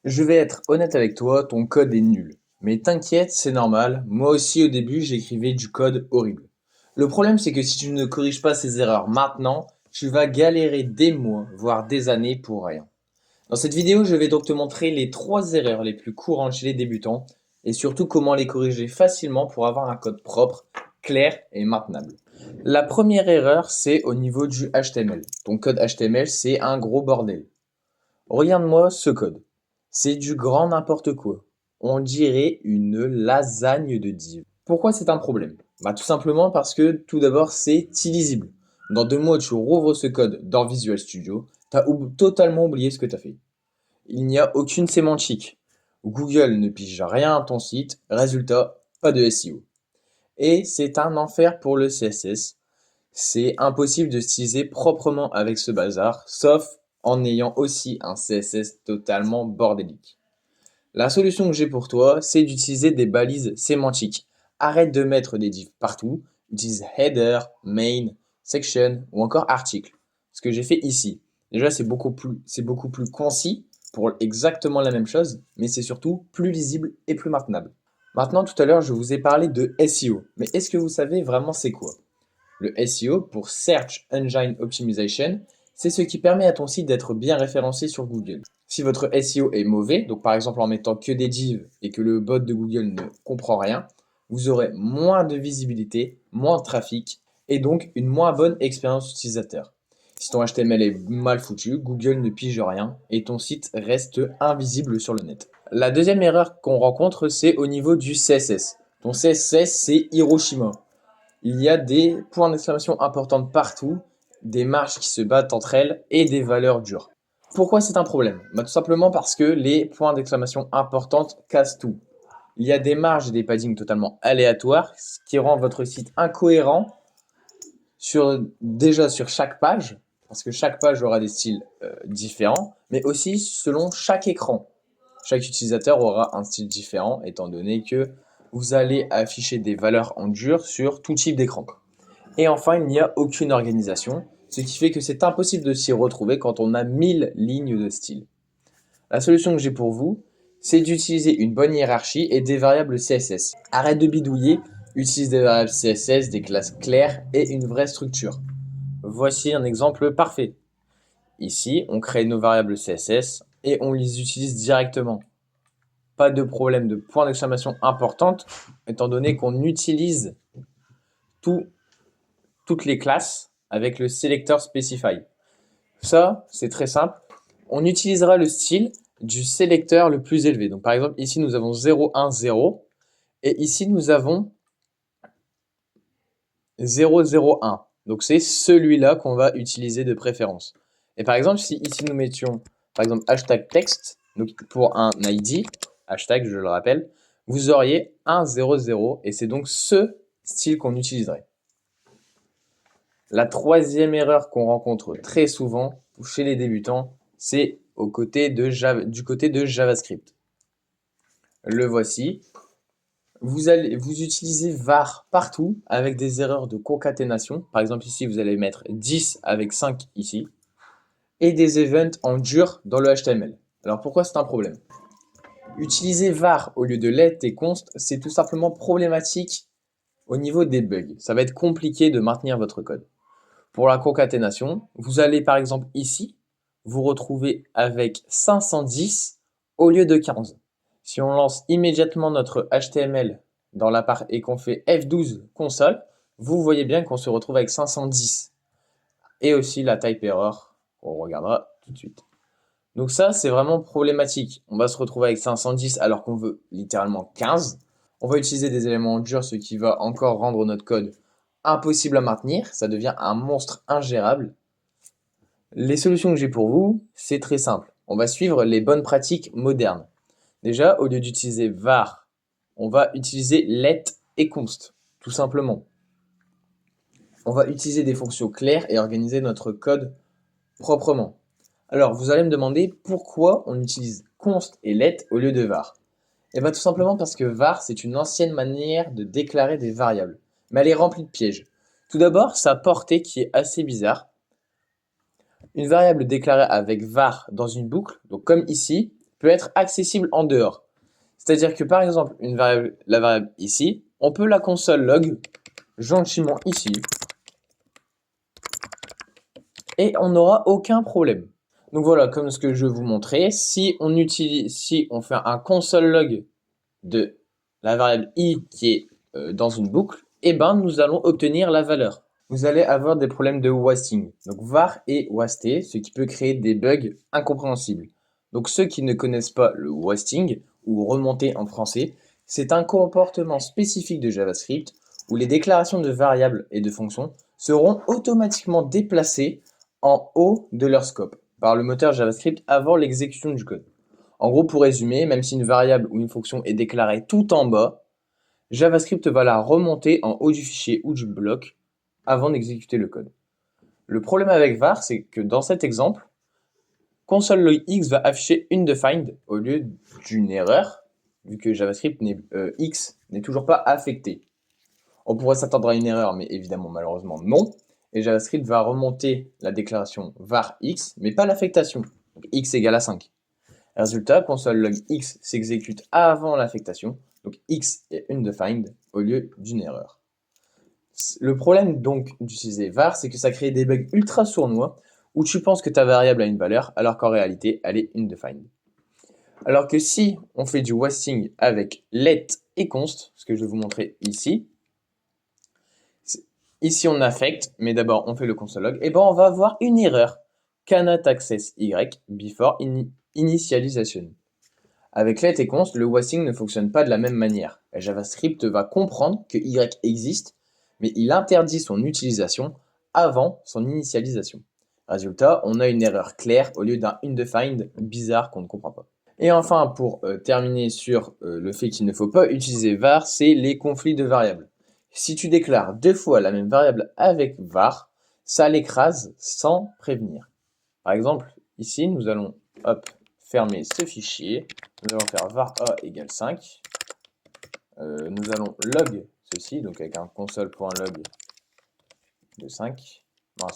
Je vais être honnête avec toi, ton code est nul. Mais t'inquiète, c'est normal, moi aussi au début j'écrivais du code horrible. Le problème c'est que si tu ne corriges pas ces erreurs maintenant, tu vas galérer des mois, voire des années pour rien. Dans cette vidéo, je vais donc te montrer les 3 erreurs les plus courantes chez les débutants et surtout comment les corriger facilement pour avoir un code propre, clair et maintenable. La première erreur, c'est au niveau du HTML. Ton code HTML, c'est un gros bordel. Regarde-moi ce code. C'est du grand n'importe quoi. On dirait une lasagne de div. Pourquoi c'est un problème? Bah, tout simplement parce que tout d'abord c'est illisible. Dans 2 mois, tu rouvres ce code dans Visual Studio, totalement oublié ce que tu as fait. Il n'y a aucune sémantique. Google ne pige rien à ton site, résultat, pas de SEO. Et c'est un enfer pour le CSS. C'est impossible de styliser proprement avec ce bazar, sauf en ayant aussi un CSS totalement bordélique. La solution que j'ai pour toi, c'est d'utiliser des balises sémantiques. Arrête de mettre des divs partout, utilise header, main, section ou encore article. Ce que j'ai fait ici. Déjà, c'est beaucoup plus concis pour exactement la même chose, mais c'est surtout plus lisible et plus maintenable. Maintenant, tout à l'heure, je vous ai parlé de SEO, mais est-ce que vous savez vraiment c'est quoi? Le SEO, pour Search Engine Optimization, c'est ce qui permet à ton site d'être bien référencé sur Google. Si votre SEO est mauvais, donc par exemple en mettant que des divs et que le bot de Google ne comprend rien, vous aurez moins de visibilité, moins de trafic et donc une moins bonne expérience utilisateur. Si ton HTML est mal foutu, Google ne pige rien et ton site reste invisible sur le net. La deuxième erreur qu'on rencontre, c'est au niveau du CSS. Ton CSS, c'est Hiroshima. Il y a des points d'exclamation importants partout, des marges qui se battent entre elles et des valeurs dures. Pourquoi c'est un problème? Bah, tout simplement parce que les points d'exclamation importantes cassent tout. Il y a des marges et des paddings totalement aléatoires, ce qui rend votre site incohérent déjà sur chaque page, parce que chaque page aura des styles différents, mais aussi selon chaque écran. Chaque utilisateur aura un style différent, étant donné que vous allez afficher des valeurs en dur sur tout type d'écran. Et enfin, il n'y a aucune organisation, ce qui fait que c'est impossible de s'y retrouver quand on a 1000 lignes de style. La solution que j'ai pour vous, c'est d'utiliser une bonne hiérarchie et des variables CSS. Arrête de bidouiller, utilise des variables CSS, des classes claires et une vraie structure. Voici un exemple parfait. Ici, on crée nos variables CSS et on les utilise directement. Pas de problème de point d'exclamation importante, étant donné qu'on utilise tout toutes les classes avec le sélecteur specify. Ça, c'est très simple. On utilisera le style du sélecteur le plus élevé. Donc par exemple, ici nous avons 0, 1, 0 et ici nous avons 0, 0, 1. Donc c'est celui-là qu'on va utiliser de préférence. Et par exemple, si ici nous mettions par exemple hashtag texte, donc pour un ID, hashtag je le rappelle, vous auriez 1, 0, 0 et c'est donc ce style qu'on utiliserait. La troisième erreur qu'on rencontre très souvent chez les débutants, c'est du côté de JavaScript. Le voici. Vous utilisez var partout avec des erreurs de concaténation. Par exemple, ici, vous allez mettre 10 avec 5 ici. Et des events en dur dans le HTML. Alors pourquoi c'est un problème? Utiliser var au lieu de let et const, c'est tout simplement problématique au niveau des bugs. Ça va être compliqué de maintenir votre code. Pour la concaténation, vous allez par exemple ici vous retrouver avec 510 au lieu de 15. Si on lance immédiatement notre HTML dans la part et qu'on fait F12 console, vous voyez bien qu'on se retrouve avec 510. Et aussi la type error, on regardera tout de suite. Donc ça, c'est vraiment problématique. On va se retrouver avec 510 alors qu'on veut littéralement 15. On va utiliser des éléments durs, ce qui va encore rendre notre code impossible à maintenir. Ça devient un monstre ingérable. Les solutions que j'ai pour vous, c'est très simple. On va suivre les bonnes pratiques modernes. Déjà, au lieu d'utiliser var, on va utiliser let et const, tout simplement. On va utiliser des fonctions claires et organiser notre code proprement. Alors, vous allez me demander pourquoi on utilise const et let au lieu de var. Et bien tout simplement parce que var, c'est une ancienne manière de déclarer des variables. Mais elle est remplie de pièges. Tout d'abord, sa portée qui est assez bizarre. Une variable déclarée avec var dans une boucle, donc comme ici, peut être accessible en dehors. C'est-à-dire que par exemple, la variable ici, on peut la console log gentiment ici et on n'aura aucun problème. Donc voilà, comme ce que je vais vous montrer, si on fait un console log de la variable i qui est dans une boucle, eh ben nous allons obtenir la valeur. Vous allez avoir des problèmes de wasting. Donc var est wasté, ce qui peut créer des bugs incompréhensibles. Donc ceux qui ne connaissent pas le wasting, ou remonter en français, c'est un comportement spécifique de JavaScript où les déclarations de variables et de fonctions seront automatiquement déplacées en haut de leur scope par le moteur JavaScript avant l'exécution du code. En gros, pour résumer, même si une variable ou une fonction est déclarée tout en bas, JavaScript va la remonter en haut du fichier ou du bloc avant d'exécuter le code. Le problème avec var, c'est que dans cet exemple, console.log_x va afficher undefined au lieu d'une erreur, vu que JavaScript x n'est toujours pas affecté. On pourrait s'attendre à une erreur, mais évidemment, malheureusement, non. Et JavaScript va remonter la déclaration var x, mais pas l'affectation. Donc x égale à 5. Résultat, console.log_x s'exécute avant l'affectation, donc x est undefined au lieu d'une erreur. Le problème donc d'utiliser var, c'est que ça crée des bugs ultra sournois où tu penses que ta variable a une valeur alors qu'en réalité elle est undefined. Alors que si on fait du wasting avec let et const, ce que je vais vous montrer ici, ici on affecte, mais d'abord on fait le console log, et ben on va avoir une erreur cannot access y before initialization. Avec let et const, le wasting ne fonctionne pas de la même manière. JavaScript va comprendre que y existe, mais il interdit son utilisation avant son initialisation. Résultat, on a une erreur claire au lieu d'un undefined bizarre qu'on ne comprend pas. Et enfin, pour terminer sur le fait qu'il ne faut pas utiliser var, c'est les conflits de variables. Si tu déclares 2 fois la même variable avec var, ça l'écrase sans prévenir. Par exemple, ici, nous allons fermer ce fichier. Nous allons faire var a égale 5. Nous allons log ceci, donc avec un console.log de 5. Mince.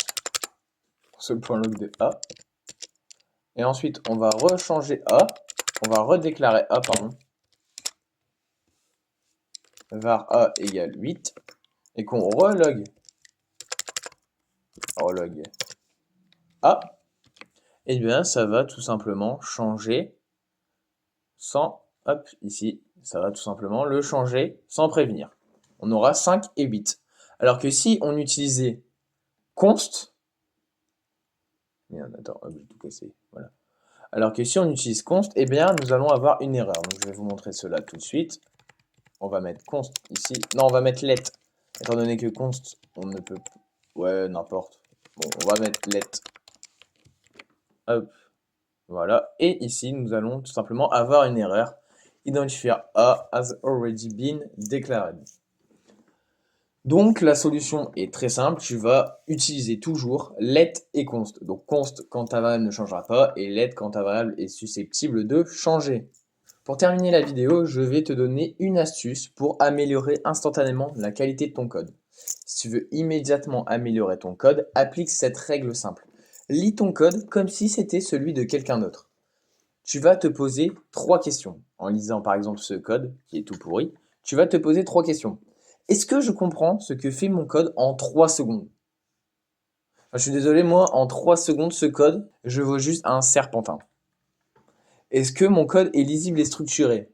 Console.log de a. Et ensuite, on va rechanger a. On va redéclarer a, pardon. Var a égale 8. Et qu'on relog a. Et bien, ça va tout simplement changer sans, ici, ça va tout simplement le changer sans prévenir. On aura 5 et 8. Alors que si on utilisait const, attends, j'ai tout cassé, voilà. Alors que si on utilise const, eh bien, nous allons avoir une erreur. Donc, je vais vous montrer cela tout de suite. On va mettre const ici. Non, on va mettre let. Étant donné que const, on ne peut... Ouais, n'importe. Bon, on va mettre let. Hop. Voilà. Et ici, nous allons tout simplement avoir une erreur. Identifier A has already been declared. Donc la solution est très simple, tu vas utiliser toujours let et const. Donc const quand ta variable ne changera pas et let quand ta variable est susceptible de changer. Pour terminer la vidéo, je vais te donner une astuce pour améliorer instantanément la qualité de ton code. Si tu veux immédiatement améliorer ton code, applique cette règle simple. Lis ton code comme si c'était celui de quelqu'un d'autre. Tu vas te poser 3 questions. En lisant par exemple ce code qui est tout pourri, tu vas te poser 3 questions. Est-ce que je comprends ce que fait mon code en 3 secondes? Je suis désolé, moi, en 3 secondes, ce code, je vois juste un serpentin. Est-ce que mon code est lisible et structuré?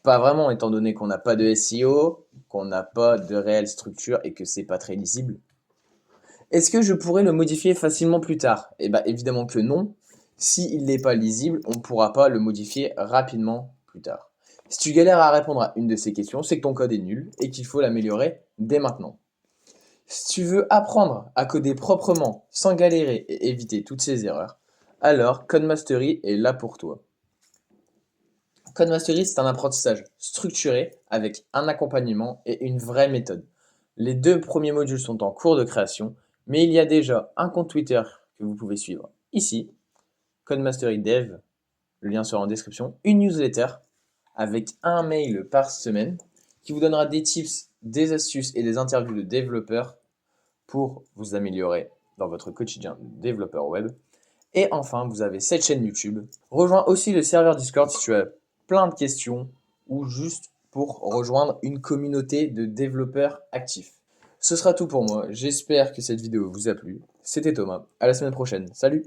Pas vraiment, étant donné qu'on n'a pas de SEO, qu'on n'a pas de réelle structure et que c'est pas très lisible. Est-ce que je pourrais le modifier facilement plus tard? Eh bien, évidemment que non. S'il n'est pas lisible, on ne pourra pas le modifier rapidement plus tard. Si tu galères à répondre à une de ces questions, c'est que ton code est nul et qu'il faut l'améliorer dès maintenant. Si tu veux apprendre à coder proprement, sans galérer et éviter toutes ces erreurs, alors Codemastery est là pour toi. Codemastery, c'est un apprentissage structuré avec un accompagnement et une vraie méthode. Les 2 premiers modules sont en cours de création, mais il y a déjà un compte Twitter que vous pouvez suivre ici, Codemastery Dev, le lien sera en description, une newsletter avec un mail par semaine qui vous donnera des tips, des astuces et des interviews de développeurs pour vous améliorer dans votre quotidien de développeur web. Et enfin, vous avez cette chaîne YouTube. Rejoins aussi le serveur Discord si tu as plein de questions ou juste pour rejoindre une communauté de développeurs actifs. Ce sera tout pour moi. J'espère que cette vidéo vous a plu. C'était Thomas. À la semaine prochaine. Salut!